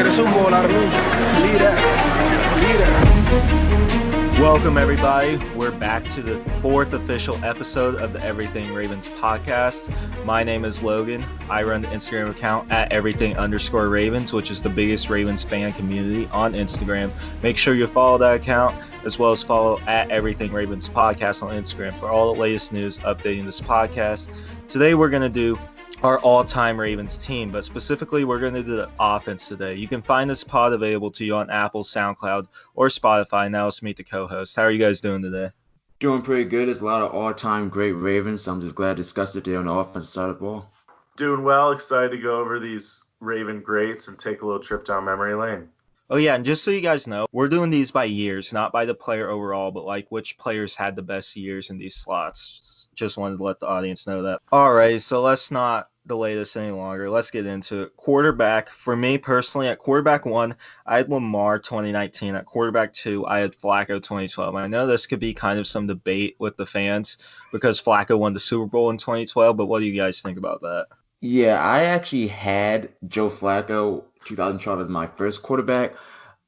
the Super Bowl out of me. Believe that. Believe that. Welcome, everybody. We're back to the fourth official episode of the Everything Ravens podcast. My name is Logan. I run the Instagram account at everything_Ravens, which is the biggest Ravens fan community on Instagram. Make sure you follow that account, as well as follow at Everything Ravens podcast on Instagram for all the latest news updating this podcast. Today, we're going to do our all-time Ravens team, but specifically we're going to do the offense today. You can find this pod available to you on Apple, SoundCloud, or Spotify. Now let's meet the co-host. How are you guys doing today? Doing pretty good. There's a lot of all-time great Ravens, so I'm just glad to discuss it today on the offensive side of the ball. Doing well. Excited to go over these Raven greats and take a little trip down memory lane. Oh yeah, and just so you guys know, we're doing these by years, not by the player overall, but like which players had the best years in these slots. Just wanted to let the audience know that. All right, so let's not delay this any longer. Let's get into it. Quarterback, for me personally, at quarterback 1, I had Lamar 2019. At quarterback 2, I had Flacco 2012. I know this could be kind of some debate with the fans because Flacco won the Super Bowl in 2012, but what do you guys think about that? Yeah, I actually had Joe Flacco 2012 as my first quarterback.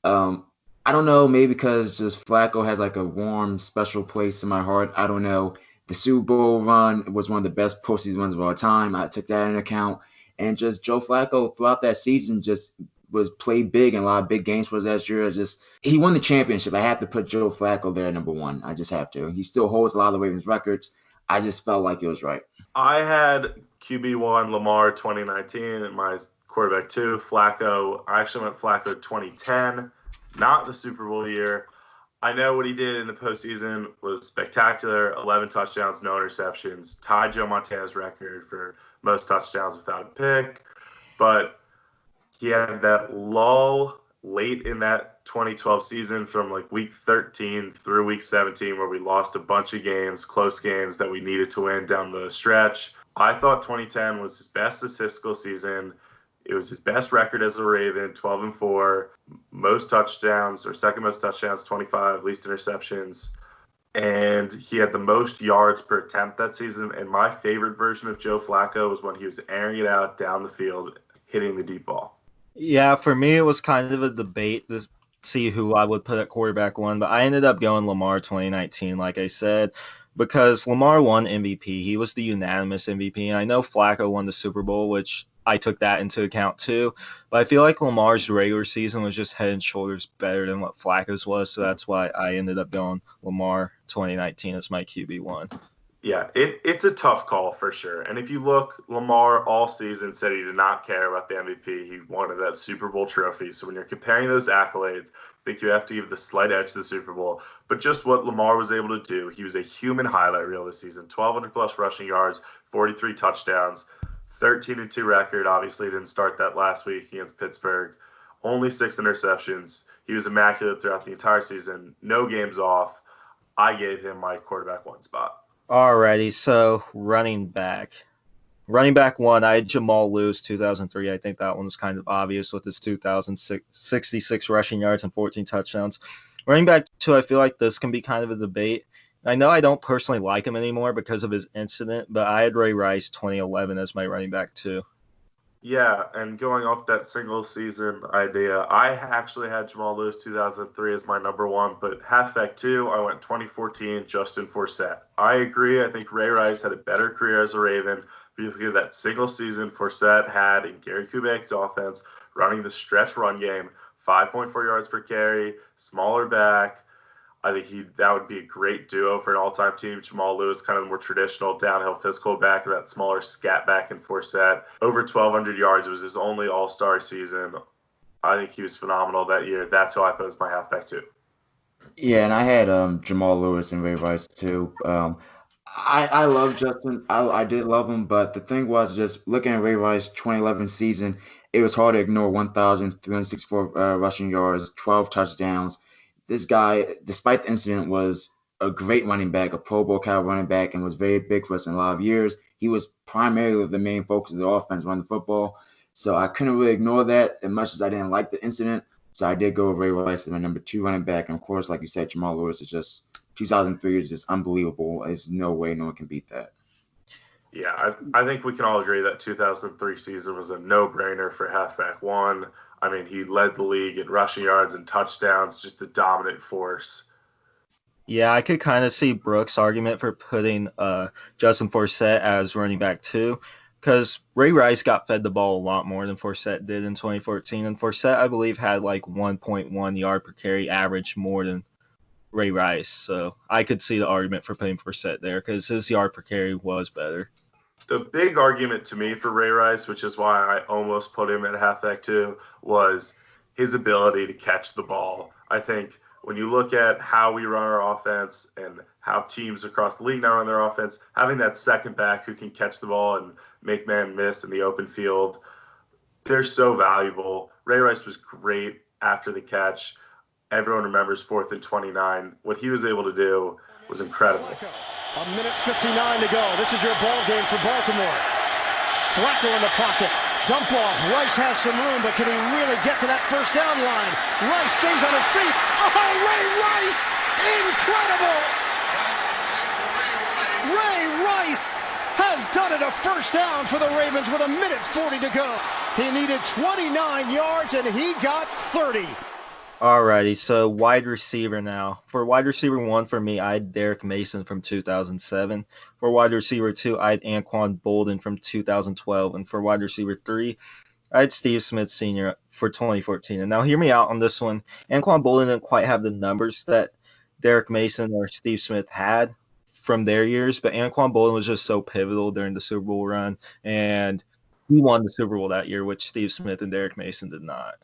I don't know, maybe because just Flacco has like a warm, special place in my heart. I don't know. The Super Bowl run was one of the best postseason runs of all time. I took that into account. And just Joe Flacco throughout that season just was played big in a lot of big games for us last year. He won the championship. I have to put Joe Flacco there number 1. I just have to. He still holds a lot of the Ravens records. I just felt like it was right. I had QB1 Lamar 2019 and my quarterback 2 Flacco. I actually went Flacco 2010, not the Super Bowl year. I know what he did in the postseason was spectacular. 11 touchdowns, no interceptions. Tied Joe Montana's record for most touchdowns without a pick. But he had that lull late in that 2012 season from like week 13 through week 17 where we lost a bunch of games, close games that we needed to win down the stretch. I thought 2010 was his best statistical season. It was his best record as a Raven, 12-4, most touchdowns or second most touchdowns, 25, least interceptions. And he had the most yards per attempt that season. And my favorite version of Joe Flacco was when he was airing it out down the field, hitting the deep ball. Yeah, for me, it was kind of a debate to see who I would put at quarterback 1, but I ended up going Lamar 2019, like I said, because Lamar won MVP. He was the unanimous MVP, and I know Flacco won the Super Bowl, which I took that into account too. But I feel like Lamar's regular season was just head and shoulders better than what Flacco's was, so that's why I ended up going Lamar 2019 as my QB1. Yeah, it's a tough call for sure. And if you look, Lamar all season said he did not care about the MVP. He wanted that Super Bowl trophy. So when you're comparing those accolades, I think you have to give the slight edge to the Super Bowl. But just what Lamar was able to do, he was a human highlight reel this season. 1,200-plus rushing yards, 43 touchdowns, 13-2 record. Obviously, didn't start that last week against Pittsburgh. Only 6 interceptions. He was immaculate throughout the entire season. No games off. I gave him my quarterback 1 spot. Alrighty, so running back. Running back 1, I had Jamal Lewis, 2003. I think that one was kind of obvious with his 2,066 rushing yards and 14 touchdowns. Running back 2, I feel like this can be kind of a debate. I know I don't personally like him anymore because of his incident, but I had Ray Rice 2011 as my running back 2. Yeah, and going off that single season idea, I actually had Jamal Lewis 2003 as my number 1, but halfback 2, I went 2014, Justin Forsett. I agree. I think Ray Rice had a better career as a Raven. If you look at that single season Forsett had in Gary Kubiak's offense, running the stretch run game, 5.4 yards per carry, smaller back. I think that would be a great duo for an all-time team. Jamal Lewis, kind of the more traditional downhill physical back, and that smaller scat back in Forsett. Over 1,200 yards. It was his only all-star season. I think he was phenomenal that year. That's who I put as my halfback too. Yeah, and I had Jamal Lewis and Ray Rice too. I love Justin. I did love him, but the thing was just looking at Ray Rice 2011 season, it was hard to ignore 1,364 rushing yards, 12 touchdowns. This guy, despite the incident, was a great running back, a Pro Bowl caliber running back, and was very big for us in a lot of years. He was primarily the main focus of the offense, running the football. So I couldn't really ignore that as much as I didn't like the incident. So I did go with Ray Rice as my number 2 running back. And of course, like you said, Jamal Lewis is just 2003 is just unbelievable. There's no way no one can beat that. Yeah, I think we can all agree that 2003 season was a no-brainer for halfback one. I mean, he led the league in rushing yards and touchdowns, just a dominant force. Yeah, I could kind of see Brooks' argument for putting Justin Forsett as running back too, because Ray Rice got fed the ball a lot more than Forsett did in 2014, and Forsett, I believe, had like 1.1 yard per carry average more than Ray Rice. So I could see the argument for putting Forsett there because his yard per carry was better. The big argument to me for Ray Rice, which is why I almost put him at halfback too, was his ability to catch the ball. I think when you look at how we run our offense and how teams across the league now run their offense, having that second back who can catch the ball and make man miss in the open field, they're so valuable. Ray Rice was great after the catch. Everyone remembers 4th and 29. What he was able to do was incredible. A minute 59 to go. This is your ball game for Baltimore. Flacco in the pocket. Dump off. Rice has some room, but can he really get to that first down line? Rice stays on his feet. Oh, Ray Rice! Incredible! Ray Rice has done it, a first down for the Ravens with a minute 40 to go. He needed 29 yards and he got 30. Alrighty, so wide receiver now. For wide receiver 1, for me, I had Derek Mason from 2007. For wide receiver 2, I had Anquan Bolden from 2012. And for wide receiver 3, I had Steve Smith Sr. for 2014. And now hear me out on this one. Anquan Bolden didn't quite have the numbers that Derek Mason or Steve Smith had from their years, but Anquan Bolden was just so pivotal during the Super Bowl run. And he won the Super Bowl that year, which Steve Smith and Derek Mason did not.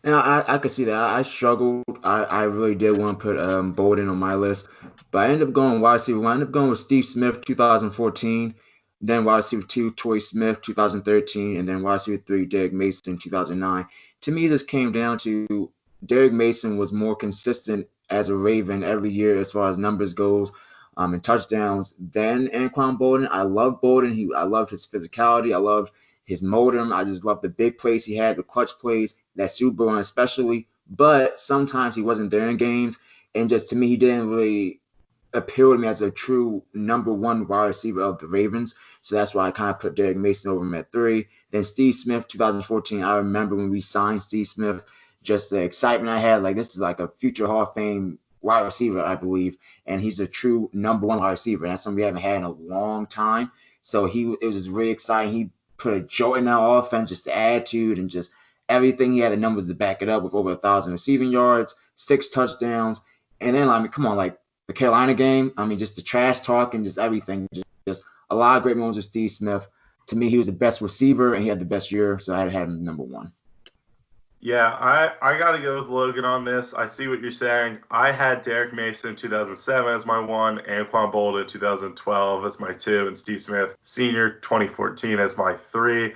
And I could see that. I struggled. I really did want to put Bolden on my list, but I ended up going wide receiver. I ended up going with Steve Smith, 2014, then wide receiver 2, Torrey Smith, 2013, and then wide receiver 3, Derek Mason, 2009. To me, this came down to Derek Mason was more consistent as a Raven every year as far as numbers goes, and touchdowns than Anquan Bolden. I love Bolden. I loved his physicality. I loved his modem. I just love the big plays he had, the clutch plays, that Super Bowl especially. But sometimes he wasn't there in games. And just to me, he didn't really appeal to me as a true number one wide receiver of the Ravens. So that's why I kind of put Derek Mason over him at 3. Then Steve Smith, 2014. I remember when we signed Steve Smith, just the excitement I had. Like, this is like a future Hall of Fame wide receiver, I believe. And he's a true number one wide receiver. And that's something we haven't had in a long time. So it was just really exciting. He put a jolt in our offense, just the attitude and just everything. He had the numbers to back it up with over 1,000 receiving yards, 6 touchdowns. And then, I mean, come on, like the Carolina game, I mean, just the trash talk and just everything. Just a lot of great moments with Steve Smith. To me, he was the best receiver and he had the best year, so I had to have him number 1. Yeah, I got to go with Logan on this. I see what you're saying. I had Derek Mason 2007 as my 1, Anquan Bolden 2012 as my 2, and Steve Smith Sr. 2014 as my 3.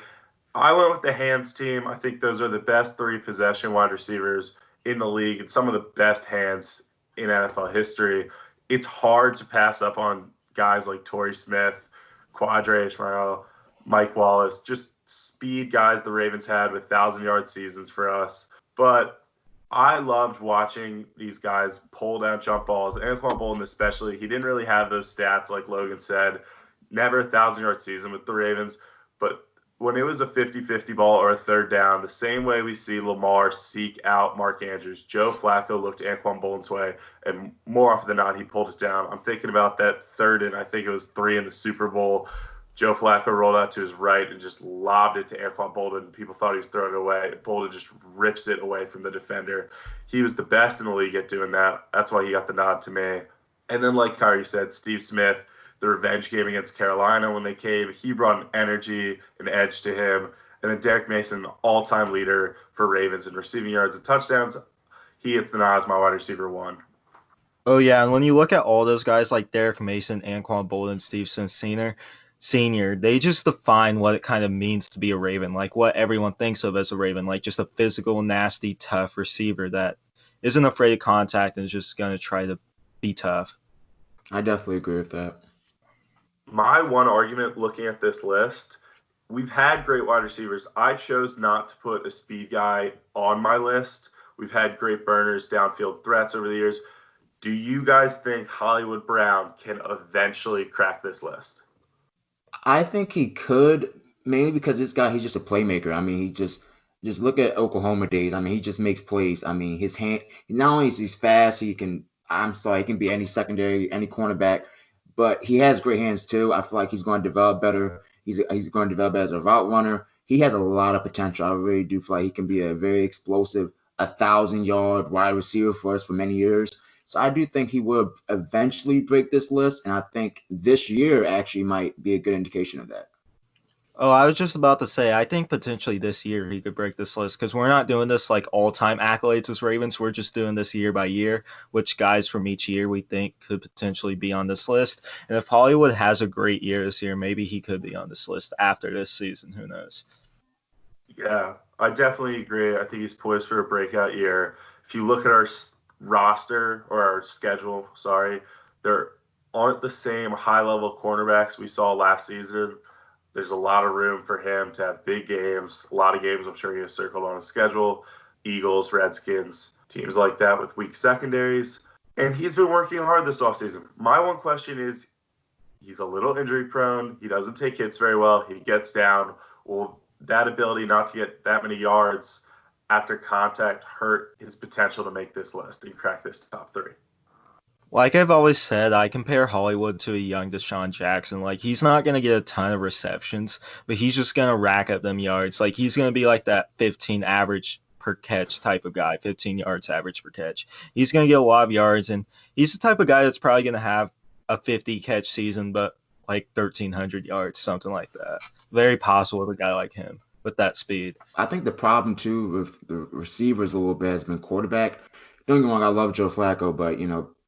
I went with the hands team. I think those are the best 3 possession wide receivers in the league and some of the best hands in NFL history. It's hard to pass up on guys like Torrey Smith, Quadre Ishmael, Mike Wallace, just speed guys the Ravens had with 1,000-yard seasons for us. But I loved watching these guys pull down jump balls. Anquan Bolden especially, he didn't really have those stats like Logan said. Never a 1,000-yard season with the Ravens. But when it was a 50-50 ball or a third down, the same way we see Lamar seek out Mark Andrews, Joe Flacco looked Anquan Bolden's way, and more often than not, he pulled it down. I'm thinking about that third and I think it was 3 in the Super Bowl. Joe Flacco rolled out to his right and just lobbed it to Anquan Bolden. People thought he was throwing it away. Bolden just rips it away from the defender. He was the best in the league at doing that. That's why he got the nod to me. And then, like Kyrie said, Steve Smith, the revenge game against Carolina when they came, he brought an energy, an edge to him. And then Derek Mason, the all-time leader for Ravens in receiving yards and touchdowns, he gets the nod as my wide receiver 1. Oh, yeah, and when you look at all those guys like Derek Mason, Anquan Bolden, Steve Smith Senior, they just define what it kind of means to be a Raven, like what everyone thinks of as a Raven, like just a physical, nasty, tough receiver that isn't afraid of contact and is just going to try to be tough. I definitely agree with that. My one argument looking at this list, we've had great wide receivers. I chose not to put a speed guy on my list. We've had great burners, downfield threats over the years. Do you guys think Hollywood Brown can eventually crack this list? I think he could, mainly because this guy, he's just a playmaker. I mean, he just look at Oklahoma days. I mean, he just makes plays. I mean, his hand, not only is he fast, he can, I'm sorry, he can be any secondary, any cornerback, but he has great hands too. I feel like he's going to develop better. He's going to develop as a route runner. He has a lot of potential. I really do feel like he can be a very explosive, 1,000-yard wide receiver for us for many years. So I do think he will eventually break this list, and I think this year actually might be a good indication of that. Oh, I was just about to say, I think potentially this year he could break this list because we're not doing this like all-time accolades as Ravens. We're just doing this year by year, which guys from each year we think could potentially be on this list. And if Hollywood has a great year this year, maybe he could be on this list after this season. Who knows? Yeah, I definitely agree. I think he's poised for a breakout year. If you look at our roster or our schedule, sorry, there aren't the same high-level cornerbacks we saw last season. There's a lot of room for him to have big games. A lot of games I'm sure he has circled on his schedule. Eagles, Redskins, teams like that with weak secondaries. And he's been working hard this offseason. My one question is, he's a little injury prone. He doesn't take hits very well. He gets down. Will that ability not to get that many yards after contact hurt his potential to make this list and crack this top 3? Like I've always said, I compare Hollywood to a young Deshaun Jackson. Like, he's not going to get a ton of receptions, but he's just going to rack up them yards. Like, he's going to be like that 15 average per catch type of guy, 15 yards average per catch. He's going to get a lot of yards, and he's the type of guy that's probably going to have a 50 catch season, but like 1,300 yards, something like that. Very possible with a guy like him with that speed. I think the problem too with the receivers a little bit has been quarterback. Don't get me wrong, I love Joe Flacco, but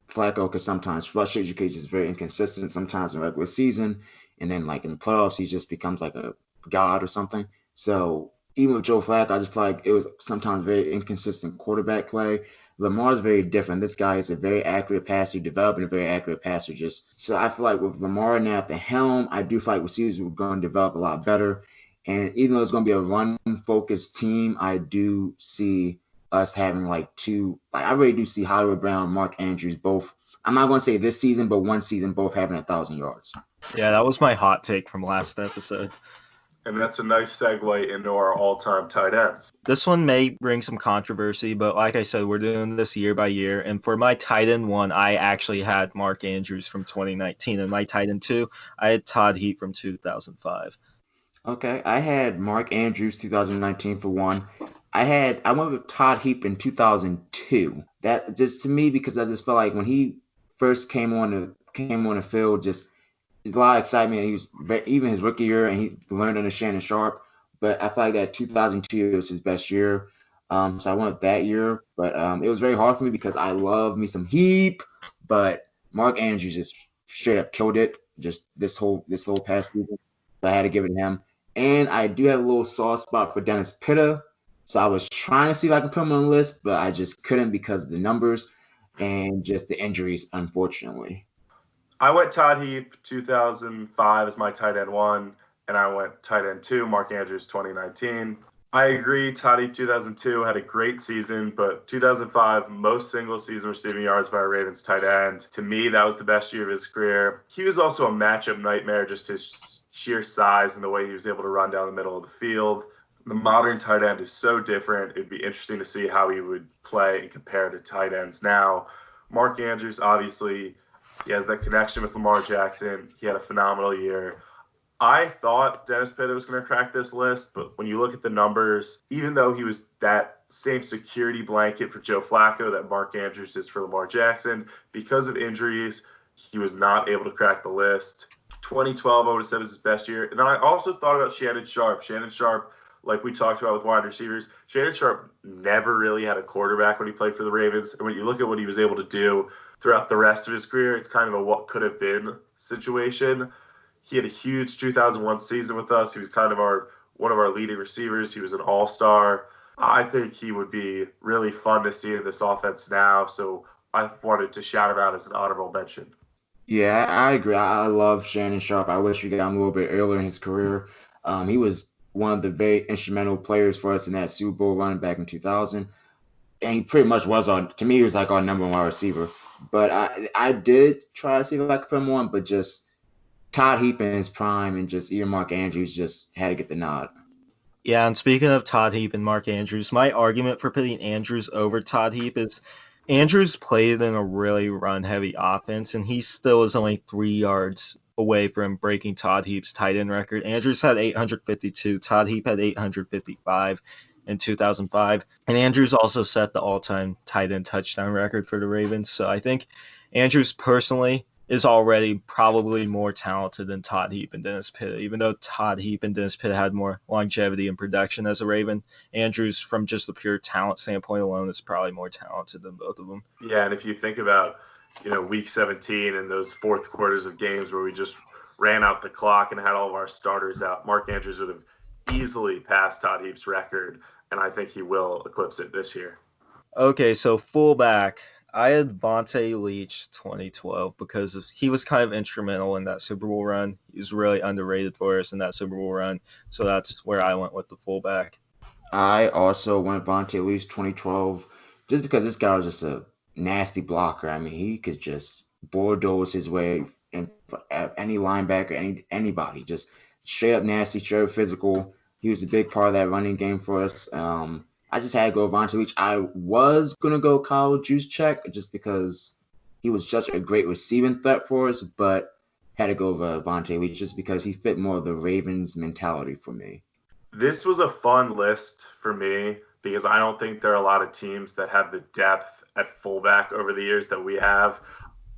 Flacco can sometimes frustrate you because he's very inconsistent sometimes in regular season, and then like in the playoffs, he just becomes like a god or something. So even with Joe Flacco, I just feel like it was sometimes very inconsistent quarterback play. Lamar's very different. This guy is a very accurate passer, developing a very accurate passer. Just so I feel like with Lamar now at the helm, I do feel like receivers are going to develop a lot better. And even though it's going to be a run-focused team, I do see us having like two. Like I really do see Hollywood Brown, Mark Andrews both. I'm not going to say this season, but one season both having 1,000 yards. Yeah, that was my hot take from last episode. And that's a nice segue into our all-time tight ends. This one may bring some controversy, but like I said, we're doing this year by year. And for my tight end 1, I actually had Mark Andrews from 2019. And my tight end 2, I had Todd Heap from 2005. Okay, I had Mark Andrews 2019 for 1. I went with Todd Heap in 2002. That just to me because I just felt like when he first came on the field, just there's a lot of excitement. He was even his rookie year, and he learned under Shannon Sharp. But I feel like that 2002 was his best year. So I went with that year. But it was very hard for me because I love me some Heap, but Mark Andrews just straight up killed it. Just this whole past season, so I had to give it to him. And I do have a little soft spot for Dennis Pitta. So I was trying to see if I could put him on the list, but I just couldn't because of the numbers and just the injuries, unfortunately. I went Todd Heap 2005 as my tight end 1, and I went tight end 2, Mark Andrews 2019. I agree, Todd Heap 2002 had a great season, but 2005, most single season receiving yards by a Ravens tight end. To me, that was the best year of his career. He was also a matchup nightmare, just his sheer size and the way he was able to run down the middle of the field. The modern tight end is so different. It'd be interesting to see how he would play and compare to tight ends now. Mark Andrews, obviously, he has that connection with Lamar Jackson. He had a phenomenal year. I thought Dennis Pitta was going to crack this list, but when you look at the numbers, even though he was that same security blanket for Joe Flacco that Mark Andrews is for Lamar Jackson, because of injuries, he was not able to crack the list. 2012, I would have said was his best year. And then I also thought about Shannon Sharp. Shannon Sharp, like we talked about with wide receivers, Shannon Sharp never really had a quarterback when he played for the Ravens. And when you look at what he was able to do throughout the rest of his career, it's kind of a what could have been situation. He had a huge 2001 season with us. He was kind of one of our leading receivers. He was an all-star. I think he would be really fun to see in this offense now. So I wanted to shout him out as an honorable mention. Yeah, I agree. I love Shannon Sharp. I wish we got him a little bit earlier in his career. He was one of the very instrumental players for us in that Super Bowl run back in 2000. And he pretty much was to me, he was like our number 1 wide receiver. But I did try to see if I could put him on, but just Todd Heap in his prime and just even Mark Andrews just had to get the nod. Yeah, and speaking of Todd Heap and Mark Andrews, my argument for putting Andrews over Todd Heap is Andrews played in a really run-heavy offense, and he still is only 3 yards away from breaking Todd Heap's tight end record. Andrews had 852. Todd Heap had 855 in 2005. And Andrews also set the all-time tight end touchdown record for the Ravens. So I think Andrews personally is already probably more talented than Todd Heap and Dennis Pitta. Even though Todd Heap and Dennis Pitta had more longevity and production as a Raven, Andrews, from just the pure talent standpoint alone, is probably more talented than both of them. Yeah, and if you think about, week 17 and those fourth quarters of games where we just ran out the clock and had all of our starters out, Mark Andrews would have easily passed Todd Heap's record, and I think he will eclipse it this year. Okay, so fullback. I had Vontae Leach 2012 because he was kind of instrumental in that Super Bowl run. He was really underrated for us in that Super Bowl run. So that's where I went with the fullback. I also went Vontae Leach 2012 just because this guy was just a nasty blocker. I mean, he could just bulldoze his way in any linebacker, anybody, just straight up nasty, straight up physical. He was a big part of that running game for us. I just had to go Vontae Leach. I was gonna go Kyle Juszczyk just because he was such a great receiving threat for us, but had to go over Vontae Leach just because he fit more of the Ravens mentality for me. This was a fun list for me because I don't think there are a lot of teams that have the depth at fullback over the years that we have.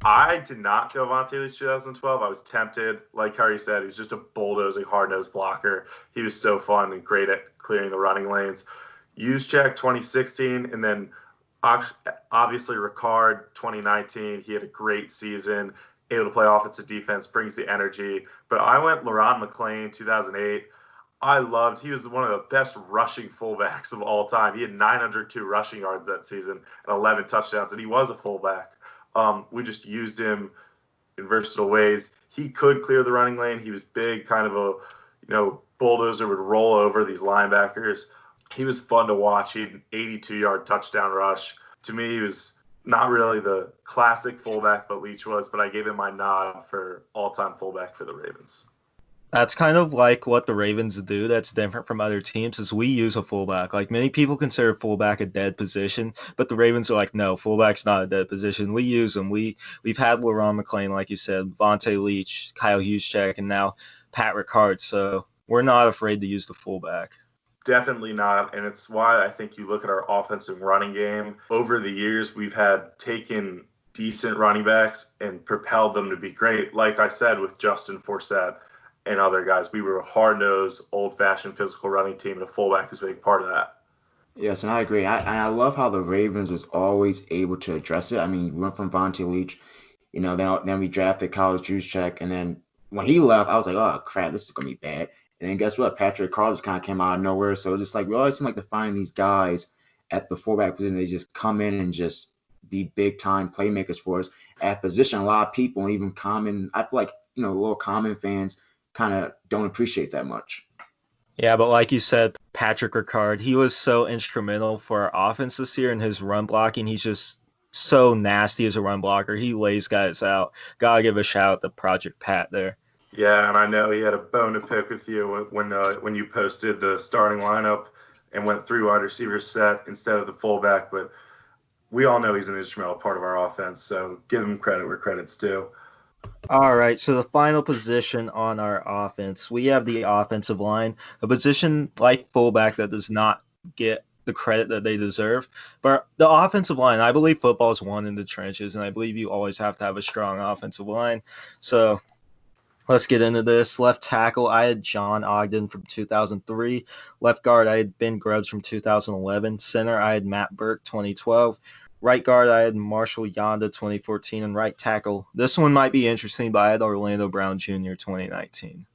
I did not go Vontae Leach 2012. I was tempted. Like Harry said, he was just a bulldozing, hard-nosed blocker. He was so fun and great at clearing the running lanes. Juszczyk 2016, and then obviously Ricard 2019. He had a great season, able to play offensive defense, brings the energy. But I went Laron McClain 2008. He was one of the best rushing fullbacks of all time. He had 902 rushing yards that season and 11 touchdowns, and he was a fullback. We just used him in versatile ways. He could clear the running lane. He was big, kind of a bulldozer, would roll over these linebackers. He was fun to watch. He had an 82-yard touchdown rush. To me, he was not really the classic fullback, but Leach was. But I gave him my nod for all-time fullback for the Ravens. That's kind of like what the Ravens do that's different from other teams is we use a fullback. Like many people consider fullback a dead position, but the Ravens are like, no, fullback's not a dead position. We use them. We've had Laron McClain, like you said, Vontae Leach, Kyle Juszczyk, and now Pat Ricard. So we're not afraid to use the fullback. Definitely not, and it's why I think you look at our offensive running game. Over the years, we've had taken decent running backs and propelled them to be great. Like I said, with Justin Forsett and other guys, we were a hard-nosed, old-fashioned physical running team, and a fullback is a big part of that. Yes, and I agree. I love how the Ravens was always able to address it. I mean, we went from Vontae Leach, then we drafted Kyle Juszczyk, and then when he left, I was like, oh crap, this is gonna be bad. And then guess what? Patrick Carr kind of came out of nowhere. So it's just like we always seem like to find these guys at the fullback position. They just come in and just be big time playmakers for us at position. A lot of people, even common, I feel like little common fans kind of don't appreciate that much. Yeah, but like you said, Patrick Ricard, he was so instrumental for our offense this year in his run blocking. He's just so nasty as a run blocker. He lays guys out. Gotta give a shout out to Project Pat there. Yeah, and I know he had a bone to pick with you when you posted the starting lineup and went 3 wide receivers set instead of the fullback. But we all know he's an instrumental part of our offense, so give him credit where credit's due. All right, so the final position on our offense, we have the offensive line, a position like fullback that does not get the credit that they deserve. But the offensive line, I believe football is won in the trenches, and I believe you always have to have a strong offensive line. So let's get into this. Left tackle, I had John Ogden from 2003. Left guard, I had Ben Grubbs from 2011. Center, I had Matt Burke, 2012. Right guard, I had Marshall Yanda, 2014. And right tackle, this one might be interesting, but I had Orlando Brown Jr., 2019.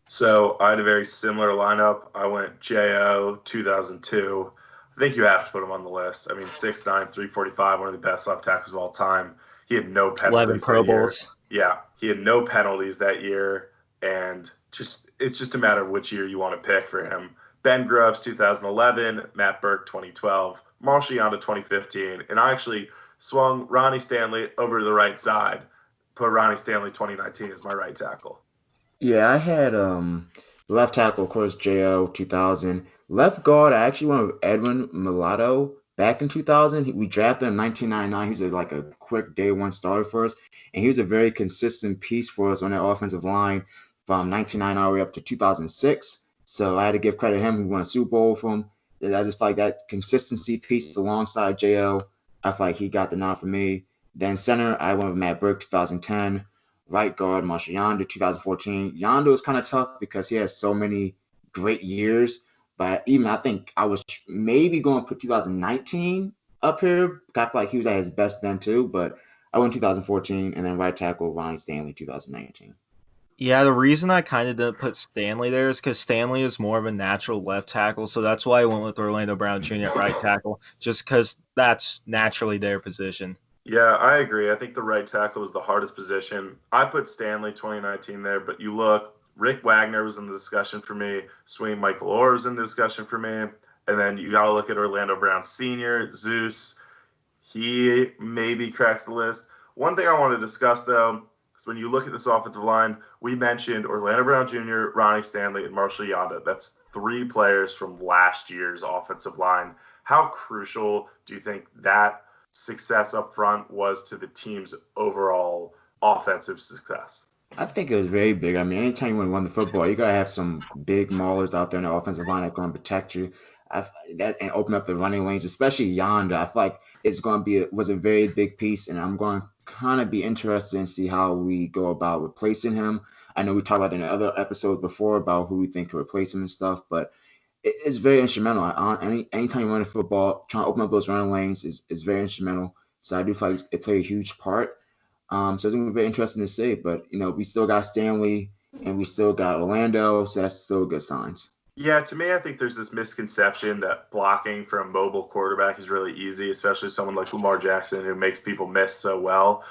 So I had a very similar lineup. I went J.O., 2002. I think you have to put him on the list. I mean, 6'9", 345, one of the best left tackles of all time. He had no penalties 11 Pro Bowls. Yeah, he had no penalties that year, and it's just a matter of which year you want to pick for him. Ben Grubbs, 2011, Matt Burke, 2012, Marshall Yanda, 2015, and I actually swung Ronnie Stanley over to the right side, put Ronnie Stanley, 2019, as my right tackle. Yeah, I had left tackle, of course, JO 2000. Left guard, I actually went with Edwin Mulatto back in 2000. We drafted him in 1999. He's like a quick day one starter for us, and he was a very consistent piece for us on that offensive line from 1999 all the way up to 2006. So I had to give credit to him. We won a Super Bowl from him. I just feel like that consistency piece alongside JO, I feel like he got the nod for me. Then center, I went with Matt Burke 2010. Right guard, Marshall Yonder, 2014. Yonder was kind of tough because he has so many great years. But even I think I was maybe going to put 2019 up here. I feel like he was at his best then too. But I went 2014, and then right tackle Ronnie Stanley 2019. Yeah, the reason I kind of didn't put Stanley there is because Stanley is more of a natural left tackle, so that's why I went with Orlando Brown Jr. at right tackle, just because that's naturally their position. Yeah, I agree. I think the right tackle was the hardest position. I put Stanley 2019 there, but you look, Rick Wagner was in the discussion for me. Swing Michael Orr was in the discussion for me. And then you got to look at Orlando Brown Sr., Zeus. He maybe cracks the list. One thing I want to discuss, though, is when you look at this offensive line, we mentioned Orlando Brown Jr., Ronnie Stanley, and Marshall Yanda. That's 3 players from last year's offensive line. How crucial do you think that success up front was to the team's overall offensive success? I think it was very big. I mean, anytime you want to run the football, you gotta have some big maulers out there in the offensive line that are going to protect you. That and open up the running lanes, especially Yonder. I feel like it's going to be was a very big piece, and I'm going to kind of be interested in see how we go about replacing him. I know we talked about it in other episodes before about who we think could replace him and stuff, but it's very instrumental. Anytime you run the football, trying to open up those running lanes is very instrumental. So I do feel like it played a huge part. So it's gonna be very interesting to see. But we still got Stanley and we still got Orlando, so that's still good signs. Yeah, to me, I think there's this misconception that blocking for a mobile quarterback is really easy, especially someone like Lamar Jackson who makes people miss so well.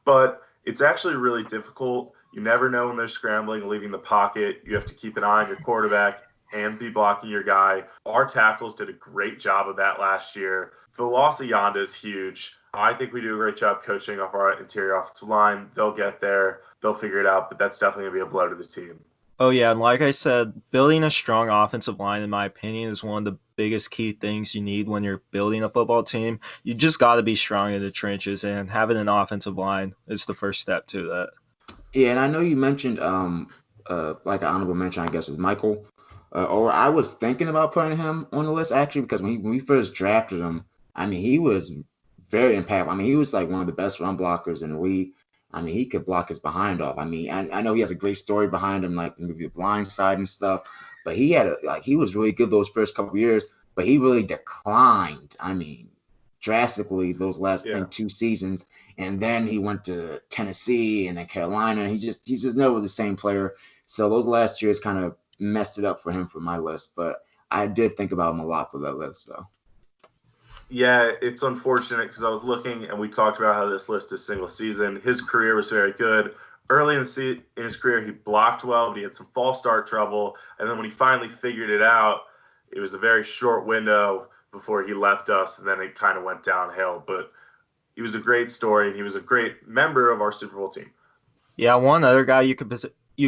But it's actually really difficult. You never know when they're scrambling, leaving the pocket. You have to keep an eye on your quarterback and be blocking your guy. Our tackles did a great job of that last year. The loss of Yonda is huge. I think we do a great job coaching off our interior offensive line. They'll get there. They'll figure it out, but that's definitely going to be a blow to the team. Oh, yeah, and like I said, building a strong offensive line, in my opinion, is one of the biggest key things you need when you're building a football team. You just got to be strong in the trenches, and having an offensive line is the first step to that. Yeah, and I know you mentioned like an honorable mention, I guess, was Michael. Or I was thinking about putting him on the list actually because when we first drafted him, I mean he was very impactful. I mean he was like one of the best run blockers in the league. I mean he could block his behind off. I mean I know he has a great story behind him, like the movie The Blind Side and stuff. But he was really good those first couple years, but he really declined. I mean drastically those last I Yeah. think 2 seasons, and then he went to Tennessee and then Carolina. And he just never was the same player. So those last years kind of messed it up for him for my list, but I did think about him a lot for that list, though. Yeah, it's unfortunate because I was looking and we talked about how this list is single season. His career was very good. Early in his career, he blocked well, but he had some false start trouble. And then when he finally figured it out, it was a very short window before he left us, and then it kind of went downhill. But he was a great story, and he was a great member of our Super Bowl team. Yeah, one other guy you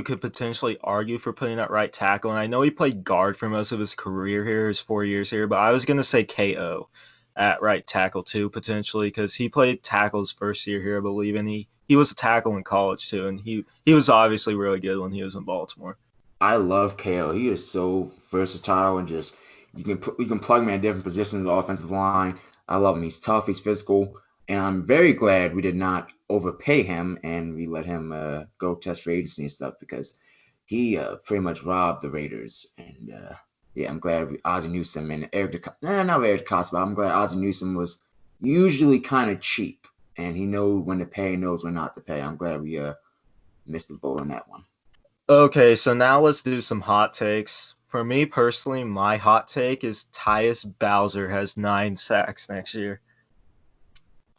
could potentially argue for putting at right tackle, and I know he played guard for most of his career here, his 4 years here, but I was gonna say KO at right tackle too, potentially, because he played tackle his first year here, I believe, and he was a tackle in college too, and he was obviously really good when he was in Baltimore. I love KO. He is so versatile and just you can plug him in different positions of the offensive line. I love him. He's tough. He's physical, and I'm very glad we did not overpay him and we let him go test free agency and stuff because he pretty much robbed the Raiders. And yeah, I'm glad Ozzie Newsome and not Eric DeCosta, but I'm glad Ozzie Newsome was usually kind of cheap and he knows when to pay, knows when not to pay. I'm glad we missed the boat on that one. Okay, so now let's do some hot takes. For me personally, my hot take is Tyus Bowser has 9 sacks next year.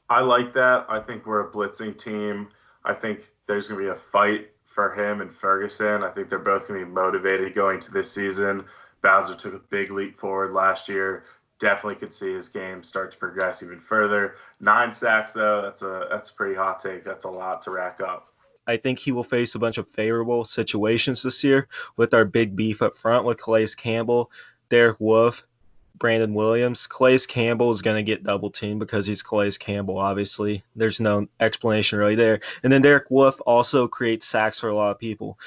I like that. I think we're a blitzing team. I think there's going to be a fight for him and Ferguson. I think they're both going to be motivated going to this season. Bowser took a big leap forward last year. Definitely could see his game start to progress even further. 9 sacks, though, that's a pretty hot take. That's a lot to rack up. I think he will face a bunch of favorable situations this year with our big beef up front with Calais Campbell, Derek Wolfe, Brandon Williams. Calais Campbell is going to get double teamed because he's Calais Campbell, obviously. There's no explanation really there. And then Derek Wolfe also creates sacks for a lot of people.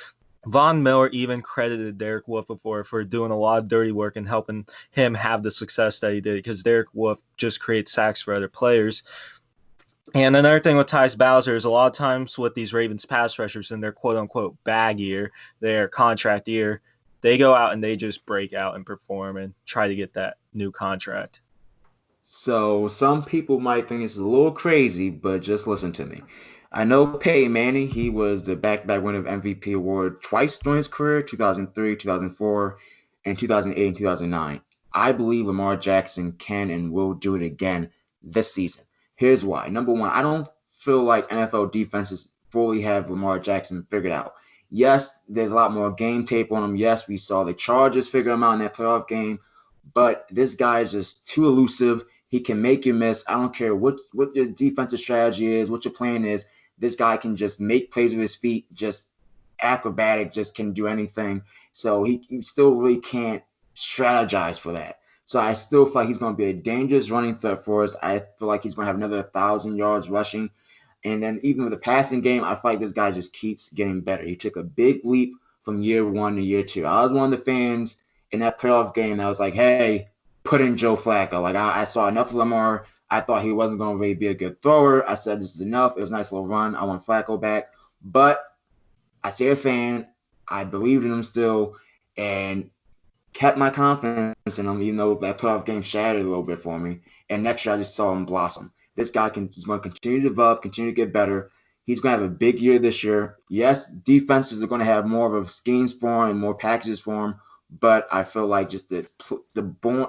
Von Miller even credited Derek Wolfe before for doing a lot of dirty work and helping him have the success that he did because Derek Wolfe just creates sacks for other players. And another thing with Tyus Bowser is a lot of times with these Ravens pass rushers in their quote-unquote bag year, their contract year, they go out and they just break out and perform and try to get that new contract. So some people might think it's a little crazy, but just listen to me. I know Peyton Manning, he was the back-to-back winner of MVP award twice during his career, 2003, 2004, and 2008 and 2009. I believe Lamar Jackson can and will do it again this season. Here's why. Number one, I don't feel like NFL defenses fully have Lamar Jackson figured out. Yes, there's a lot more game tape on him. Yes, we saw the Chargers figure him out in that playoff game, but this guy is just too elusive. He can make you miss. I don't care what your defensive strategy is, what your plan is. This guy can just make plays with his feet, just acrobatic, just can do anything. So he still really can't strategize for that. So I still feel like he's going to be a dangerous running threat for us. I feel like he's going to have another 1,000 yards rushing. And then even with the passing game, I feel like this guy just keeps getting better. He took a big leap from year one to year two. I was one of the fans in that playoff game that was like, hey, put in Joe Flacco. Like I saw enough of Lamar. I thought he wasn't going to really be a good thrower. I said, this is enough. It was a nice little run. I want Flacco back. But I stayed a fan. I believed in him still and kept my confidence in him, even though that playoff game shattered a little bit for me. And next year, I just saw him blossom. This guy is going to continue to develop, continue to get better. He's going to have a big year this year. Yes, defenses are going to have more of a schemes for him and more packages for him. But I feel like just the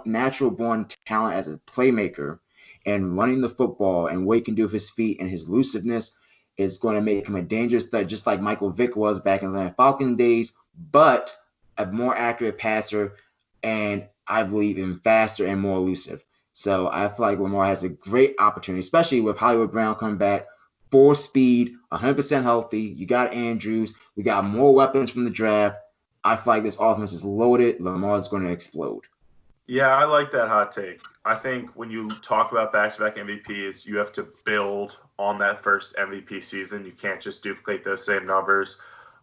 natural born talent as a playmaker and running the football and what he can do with his feet and his elusiveness is going to make him a dangerous threat, just like Michael Vick was back in the Falcons days, but a more accurate passer and I believe even faster and more elusive. So I feel like Lamar has a great opportunity, especially with Hollywood Brown coming back, full speed, 100% healthy. You got Andrews. We got more weapons from the draft. I feel like this offense is loaded. Lamar is going to explode. Yeah, I like that hot take. I think when you talk about back-to-back MVPs, you have to build on that first MVP season. You can't just duplicate those same numbers.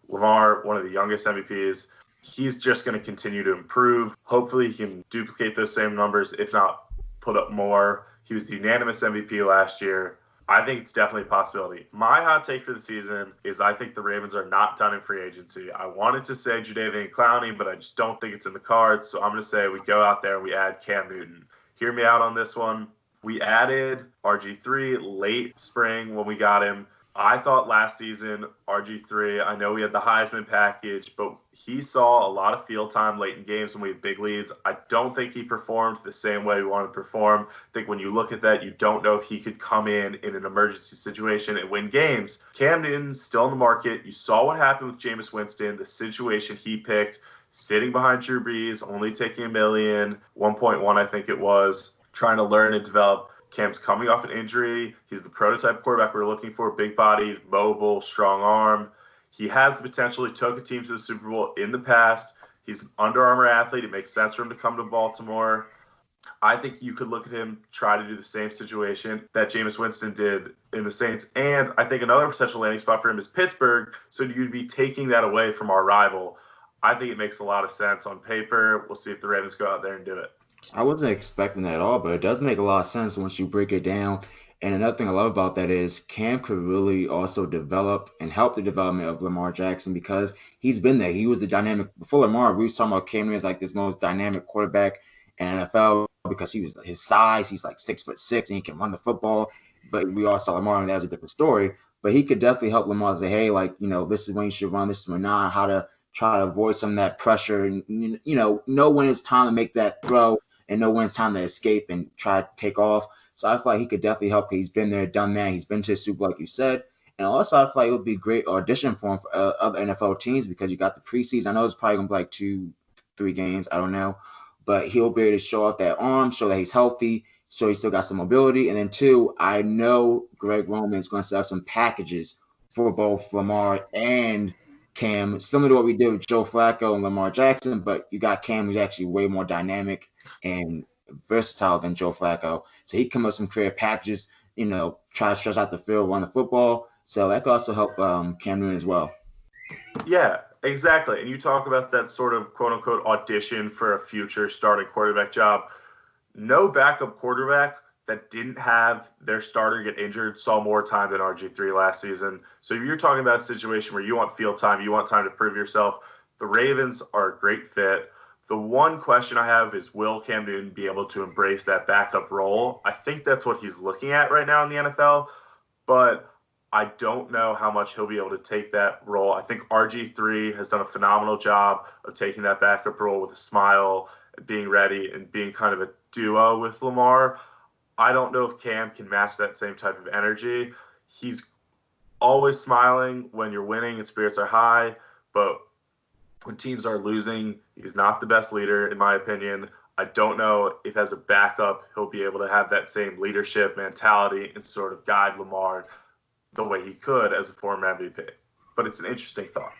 Lamar, one of the youngest MVPs, he's just going to continue to improve. Hopefully he can duplicate those same numbers, if not put up more. He was the unanimous MVP last year. I think it's definitely a possibility. My hot take for the season is I think the Ravens are not done in free agency. I wanted to say Jadeveon Clowney, but I just don't think it's in the cards. So I'm going to say we go out there and we add Cam Newton. Hear me out on this one. We added RG3 late spring when we got him. I thought last season, RG3, I know we had the Heisman package, but he saw a lot of field time late in games when we had big leads. I don't think he performed the same way we wanted to perform. I think when you look at that, you don't know if he could come in an emergency situation and win games. Cam Newton's still in the market. You saw what happened with Jameis Winston, the situation he picked, sitting behind Drew Brees, only taking $1 million, 1.1 I think it was, trying to learn and develop. Cam's coming off an injury. He's the prototype quarterback we're looking for, big-bodied, mobile, strong arm. He has the potential. He took a team to the Super Bowl in the past. He's an Under Armour athlete. It makes sense for him to come to Baltimore. I think you could look at him, try to do the same situation that Jameis Winston did in the Saints. And I think another potential landing spot for him is Pittsburgh, so you'd be taking that away from our rival. I think it makes a lot of sense on paper. We'll see if the Ravens go out there and do it. I wasn't expecting that at all, but it does make a lot of sense once you break it down. And another thing I love about that is Cam could really also develop and help the development of Lamar Jackson because he's been there. He was the dynamic before Lamar. We was talking about Cam as like this most dynamic quarterback in NFL because he was his size. He's like 6'6" and he can run the football. But we all saw Lamar and that was a different story. But he could definitely help Lamar say, hey, like, you know, this is when you should run. This is when not. How to try to avoid some of that pressure and, you know when it's time to make that throw. And know when it's time to escape and try to take off. So I feel like he could definitely help. He's been there, done that. He's been to a Super Bowl, like you said. And also, I feel like it would be a great audition for him for other NFL teams because you got the preseason. I know it's probably going to be like 2-3 games. I don't know. But he'll be able to show off that arm, show that he's healthy, show he's still got some mobility. And then 2, I know Greg Roman is going to set up some packages for both Lamar and Cam, similar to what we did with Joe Flacco and Lamar Jackson, but you got Cam who's actually way more dynamic and versatile than Joe Flacco. So he come up with some creative packages, try to stretch out the field, run the football. So that could also help Cam Newton as well. Yeah, exactly. And you talk about that sort of quote-unquote audition for a future starting quarterback job. No backup quarterback that didn't have their starter get injured saw more time than RG3 last season. So if you're talking about a situation where you want field time, you want time to prove yourself, the Ravens are a great fit. The one question I have is, will Cam Newton be able to embrace that backup role? I think that's what he's looking at right now in the NFL, but I don't know how much he'll be able to take that role. I think RG3 has done a phenomenal job of taking that backup role with a smile, being ready, and being kind of a duo with Lamar. I don't know if Cam can match that same type of energy. He's always smiling when you're winning and spirits are high, but when teams are losing, he's not the best leader, in my opinion. I don't know if as a backup he'll be able to have that same leadership mentality and sort of guide Lamar the way he could as a former MVP. But it's an interesting thought.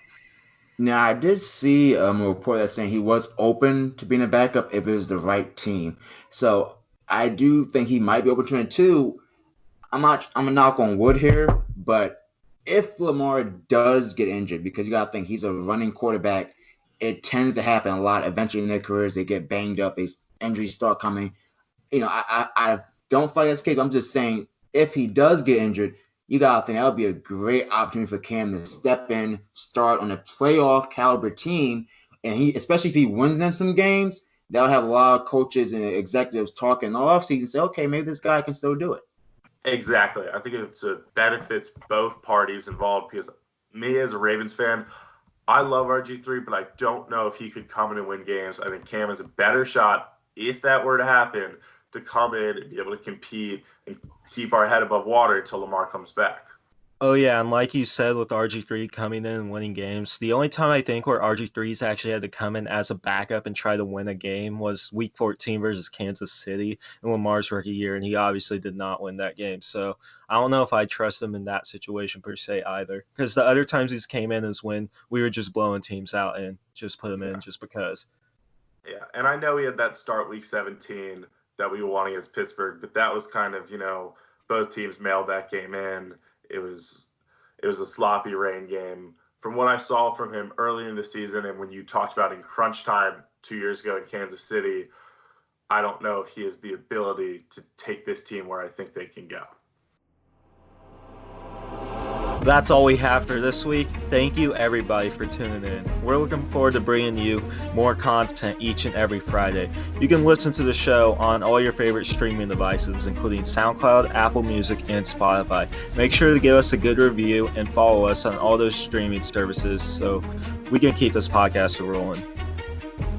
Now, I did see a report that's saying he was open to being a backup if it was the right team. So I do think he might be open to it too. I'm a knock on wood here, but if Lamar does get injured, because you got to think he's a running quarterback, it tends to happen a lot. Eventually in their careers, they get banged up, injuries start coming. I don't find that's the case. I'm just saying if he does get injured, you got to think that would be a great opportunity for Cam to step in, start on a playoff caliber team, and especially if he wins them some games, they'll have a lot of coaches and executives talking in the offseason, say, okay, maybe this guy can still do it. Exactly. I think it benefits both parties involved, because me as a Ravens fan, I love RG3, but I don't know if he could come in and win games. I think Cam has a better shot, if that were to happen, to come in and be able to compete and keep our head above water until Lamar comes back. Oh, yeah, and like you said, with RG3 coming in and winning games, the only time I think where RG3's actually had to come in as a backup and try to win a game was Week 14 versus Kansas City in Lamar's rookie year, and he obviously did not win that game. So I don't know if I trust him in that situation per se either, because the other times he's came in is when we were just blowing teams out and just put him in just because. Yeah, and I know he had that start Week 17 that we won against Pittsburgh, but that was kind of, both teams mailed that game in. It was a sloppy rain game. From what I saw from him early in the season, and when you talked about in crunch time 2 years ago in Kansas City, I don't know if he has the ability to take this team where I think they can go. That's all we have for this week. Thank you, everybody, for tuning in. We're looking forward to bringing you more content each and every Friday. You can listen to the show on all your favorite streaming devices, including SoundCloud, Apple Music, and Spotify. Make sure to give us a good review and follow us on all those streaming services so we can keep this podcast rolling.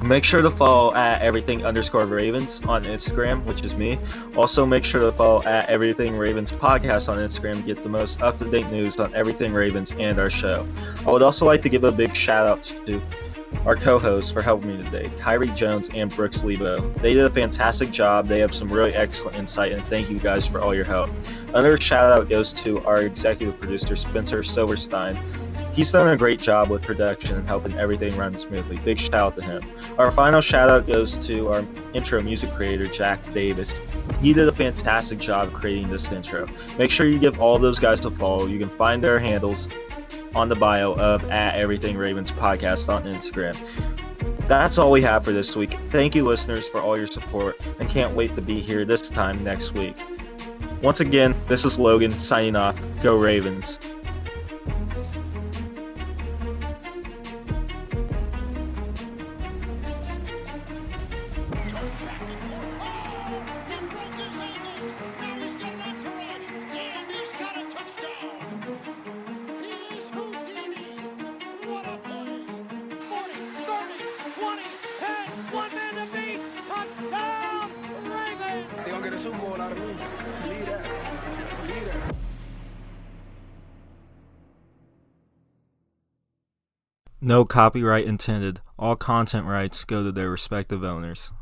Make sure to follow at everything_Ravens on Instagram, which is me. Also, make sure to follow at Everything Ravens Podcast on Instagram to get the most up-to-date news on everything Ravens and our show. I would also like to give a big shout-out to our co-hosts for helping me today, Kyrie Jones and Brooks Lebo. They did a fantastic job. They have some really excellent insight, and thank you guys for all your help. Another shout-out goes to our executive producer, Spencer Silverstein. He's done a great job with production and helping everything run smoothly. Big shout out to him. Our final shout out goes to our intro music creator, Jack Davis. He did a fantastic job creating this intro. Make sure you give all those guys a follow. You can find their handles on the bio of at Everything Ravens Podcast on Instagram. That's all we have for this week. Thank you, listeners, for all your support, and can't wait to be here this time next week. Once again, this is Logan signing off. Go Ravens. No copyright intended. All content rights go to their respective owners.